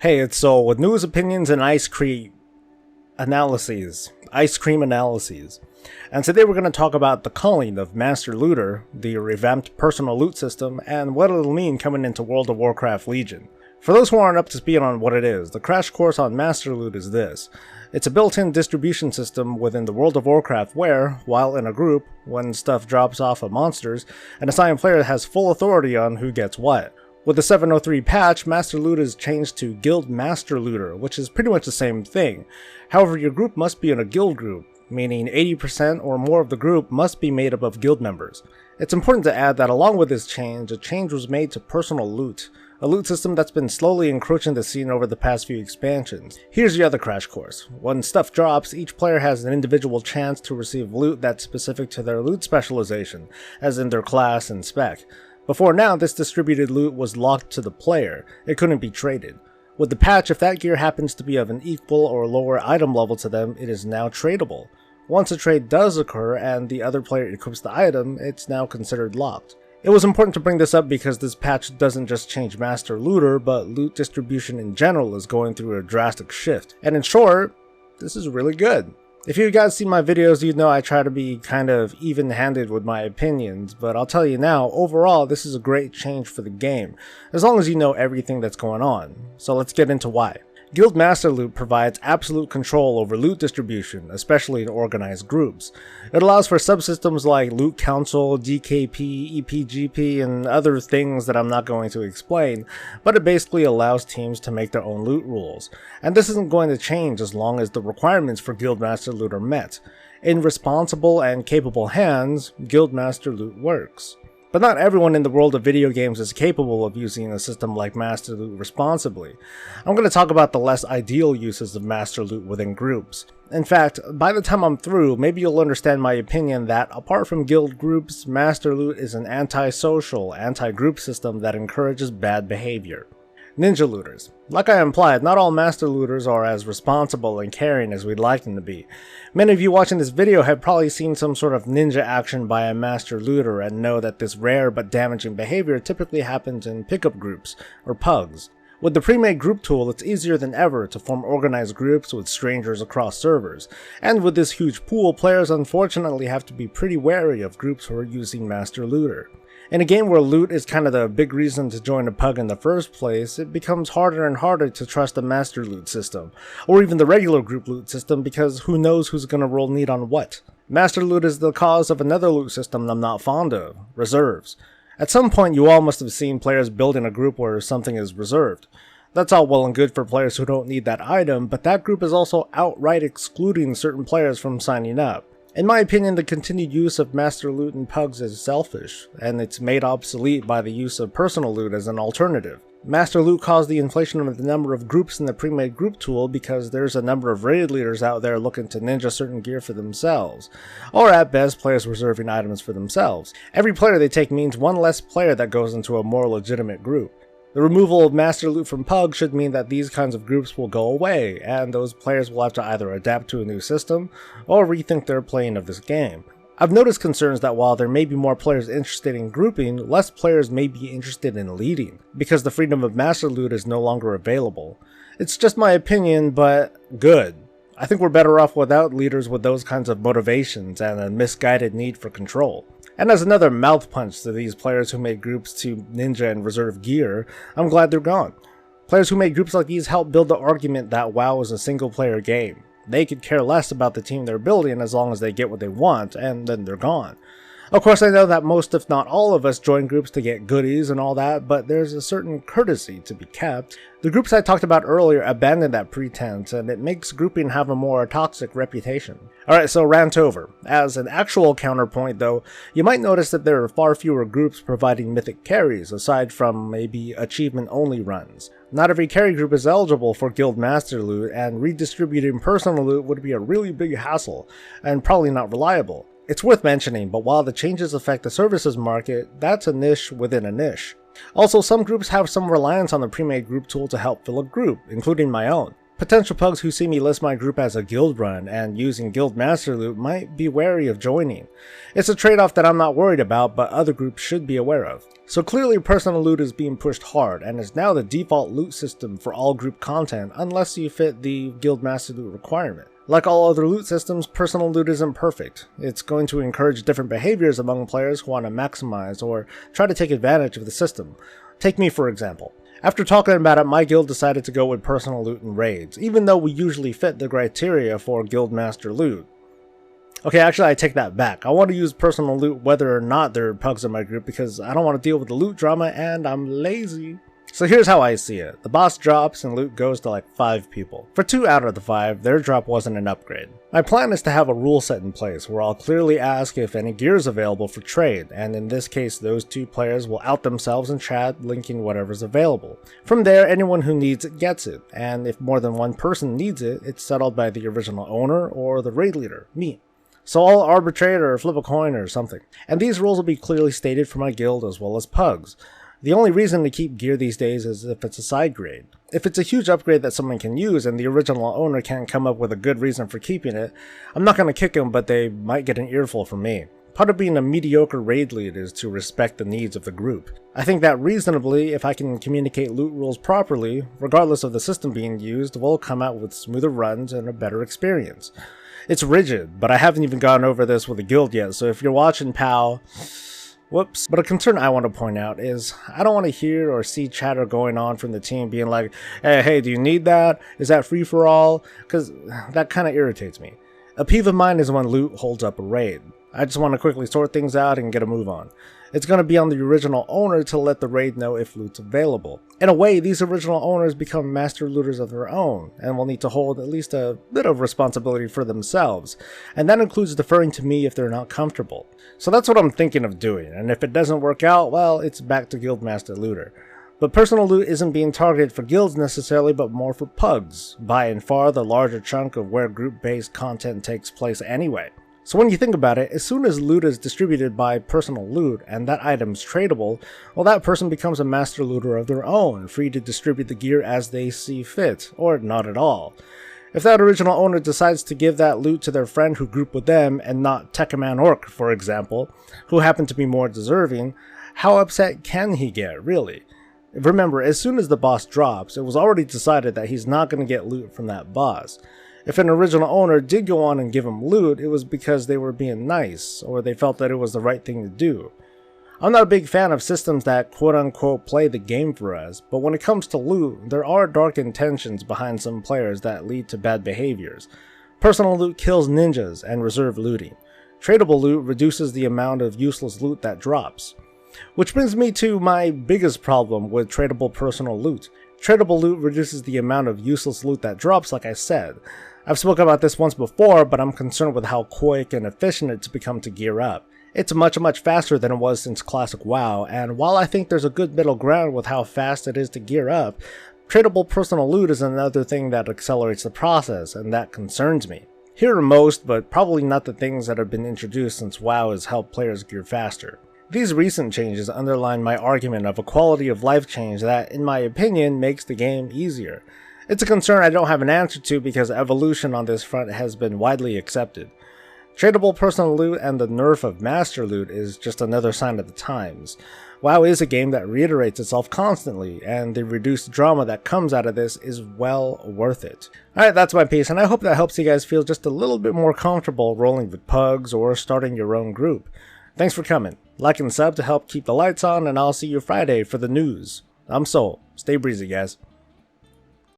Hey, it's Soul with news, opinions, and ice cream analyses. And today we're going to talk about the culling of Master Looter, the revamped personal loot system, and what it'll mean coming into World of Warcraft Legion. For those who aren't up to speed on what it is, the crash course on Master Loot is this. It's a built-in distribution system within the World of Warcraft where, while in a group, when stuff drops off of monsters, an assigned player has full authority on who gets what. With the 703 patch, Master Loot is changed to Guild Master Looter, which is pretty much the same thing. However, your group must be in a guild group, meaning 80% or more of the group must be made up of guild members. It's important to add that along with this change, a change was made to personal loot, a loot system that's been slowly encroaching the scene over the past few expansions. Here's the other crash course. When stuff drops, each player has an individual chance to receive loot that's specific to their loot specialization, as in their class and spec. Before now, this distributed loot was locked to the player. It couldn't be traded. With the patch, if that gear happens to be of an equal or lower item level to them, it is now tradable. Once a trade does occur and the other player equips the item, it's now considered locked. It was important to bring this up because this patch doesn't just change Master Looter, but loot distribution in general is going through a drastic shift. And in short, this is really good. If you guys see my videos, you know I try to be kind of even-handed with my opinions, but I'll tell you now, overall this is a great change for the game, as long as you know everything that's going on. So let's get into why. Guild Master Loot provides absolute control over loot distribution, especially in organized groups. It allows for subsystems like Loot Council, DKP, EPGP, and other things that I'm not going to explain, but it basically allows teams to make their own loot rules. And this isn't going to change as long as the requirements for Guild Master Loot are met. In responsible and capable hands, Guild Master Loot works. But not everyone in the world of video games is capable of using a system like Master Loot responsibly. I'm going to talk about the less ideal uses of Master Loot within groups. In fact, by the time I'm through, maybe you'll understand my opinion that apart from guild groups, Master Loot is an anti-social, anti-group system that encourages bad behavior. Ninja Looters. Like I implied, not all Master Looters are as responsible and caring as we'd like them to be. Many of you watching this video have probably seen some sort of ninja action by a Master Looter and know that this rare but damaging behavior typically happens in pickup groups, or pugs. With the pre-made group tool, it's easier than ever to form organized groups with strangers across servers, and with this huge pool, players unfortunately have to be pretty wary of groups who are using Master Looter. In a game where loot is kind of the big reason to join a pug in the first place, it becomes harder and harder to trust the Master Loot system, or even the regular group loot system, because who knows who's gonna roll neat on what. Master Loot is the cause of another loot system I'm not fond of, reserves. At some point you all must have seen players building a group where something is reserved. That's all well and good for players who don't need that item, but that group is also outright excluding certain players from signing up. In my opinion, the continued use of Master Loot in pugs is selfish, and it's made obsolete by the use of personal loot as an alternative. Master Loot caused the inflation of the number of groups in the pre-made group tool because there's a number of raid leaders out there looking to ninja certain gear for themselves, or at best players reserving items for themselves. Every player they take means one less player that goes into a more legitimate group. The removal of Master Loot from PUG should mean that these kinds of groups will go away, and those players will have to either adapt to a new system, or rethink their playing of this game. I've noticed concerns that while there may be more players interested in grouping, less players may be interested in leading, because the freedom of Master Loot is no longer available. It's just my opinion, but good. I think we're better off without leaders with those kinds of motivations and a misguided need for control. And as another mouth punch to these players who made groups to ninja and reserve gear, I'm glad they're gone. Players who made groups like these help build the argument that WoW is a single player game. They could care less about the team they're building as long as they get what they want, and then they're gone. Of course, I know that most if not all of us join groups to get goodies and all that, but there's a certain courtesy to be kept. The groups I talked about earlier abandon that pretense, and it makes grouping have a more toxic reputation. Alright, so rant over. As an actual counterpoint though, you might notice that there are far fewer groups providing mythic carries, aside from maybe achievement only runs. Not every carry group is eligible for Guild Master Loot, and redistributing personal loot would be a really big hassle, and probably not reliable. It's worth mentioning, but while the changes affect the services market, that's a niche within a niche. Also, some groups have some reliance on the pre-made group tool to help fill a group, including my own. Potential pugs who see me list my group as a guild run and using guild master loot might be wary of joining. It's a trade-off that I'm not worried about, but other groups should be aware of. So clearly personal loot is being pushed hard and is now the default loot system for all group content unless you fit the guild master loot requirement. Like all other loot systems, personal loot isn't perfect. It's going to encourage different behaviors among players who want to maximize or try to take advantage of the system. Take me for example. After talking about it, my guild decided to go with personal loot and raids, even though we usually fit the criteria for guild master loot. Okay, actually I take that back. I want to use personal loot whether or not there are pugs in my group because I don't want to deal with the loot drama and I'm lazy. So here's how I see it. The boss drops and loot goes to like 5 people. For 2 out of the 5, their drop wasn't an upgrade. My plan is to have a rule set in place where I'll clearly ask if any gear is available for trade, and in this case those 2 players will out themselves in chat linking whatever's available. From there, anyone who needs it gets it, and if more than one person needs it, it's settled by the original owner or the raid leader, me. So I'll arbitrate or flip a coin or something. And these rules will be clearly stated for my guild as well as pugs. The only reason to keep gear these days is if it's a side grade. If it's a huge upgrade that someone can use and the original owner can't come up with a good reason for keeping it, I'm not going to kick them, but they might get an earful from me. Part of being a mediocre raid lead is to respect the needs of the group. I think that reasonably, if I can communicate loot rules properly, regardless of the system being used, we'll come out with smoother runs and a better experience. It's rigid, but I haven't even gone over this with a guild yet, so if you're watching, pal, whoops. But a concern I want to point out is I don't want to hear or see chatter going on from the team being like, hey, do you need that? Is that free for all? Because that kind of irritates me. A peeve of mine is when loot holds up a raid. I just want to quickly sort things out and get a move on. It's going to be on the original owner to let the raid know if loot's available. In a way, these original owners become master looters of their own, and will need to hold at least a bit of responsibility for themselves, and that includes deferring to me if they're not comfortable. So that's what I'm thinking of doing, and if it doesn't work out, well, it's back to guild master looter. But personal loot isn't being targeted for guilds necessarily, but more for pugs, by and far the larger chunk of where group-based content takes place anyway. So when you think about it, as soon as loot is distributed by personal loot and that item's tradable, well, that person becomes a master looter of their own, free to distribute the gear as they see fit, or not at all. If that original owner decides to give that loot to their friend who grouped with them and not Tekkaman Orc, for example, who happened to be more deserving, how upset can he get, really? Remember, as soon as the boss drops, it was already decided that he's not going to get loot from that boss. If an original owner did go on and give him loot, it was because they were being nice, or they felt that it was the right thing to do. I'm not a big fan of systems that quote-unquote play the game for us, but when it comes to loot, there are dark intentions behind some players that lead to bad behaviors. Personal loot kills ninjas and reserve looting. Tradable loot reduces the amount of useless loot that drops. Which brings me to my biggest problem with tradable personal loot. Tradable loot reduces the amount of useless loot that drops, like I said. I've spoken about this once before, but I'm concerned with how quick and efficient it's become to gear up. It's much faster than it was since Classic WoW, and while I think there's a good middle ground with how fast it is to gear up, tradable personal loot is another thing that accelerates the process, and that concerns me. Here are most, but probably not the things that have been introduced since WoW has helped players gear faster. These recent changes underline my argument of a quality of life change that, in my opinion, makes the game easier. It's a concern I don't have an answer to because evolution on this front has been widely accepted. Tradable personal loot and the nerf of master loot is just another sign of the times. WoW is a game that reiterates itself constantly, and the reduced drama that comes out of this is well worth it. Alright, that's my piece, and I hope that helps you guys feel just a little bit more comfortable rolling with pugs or starting your own group. Thanks for coming. Like and sub to help keep the lights on, and I'll see you Friday for the news. I'm Soul. Stay breezy, guys.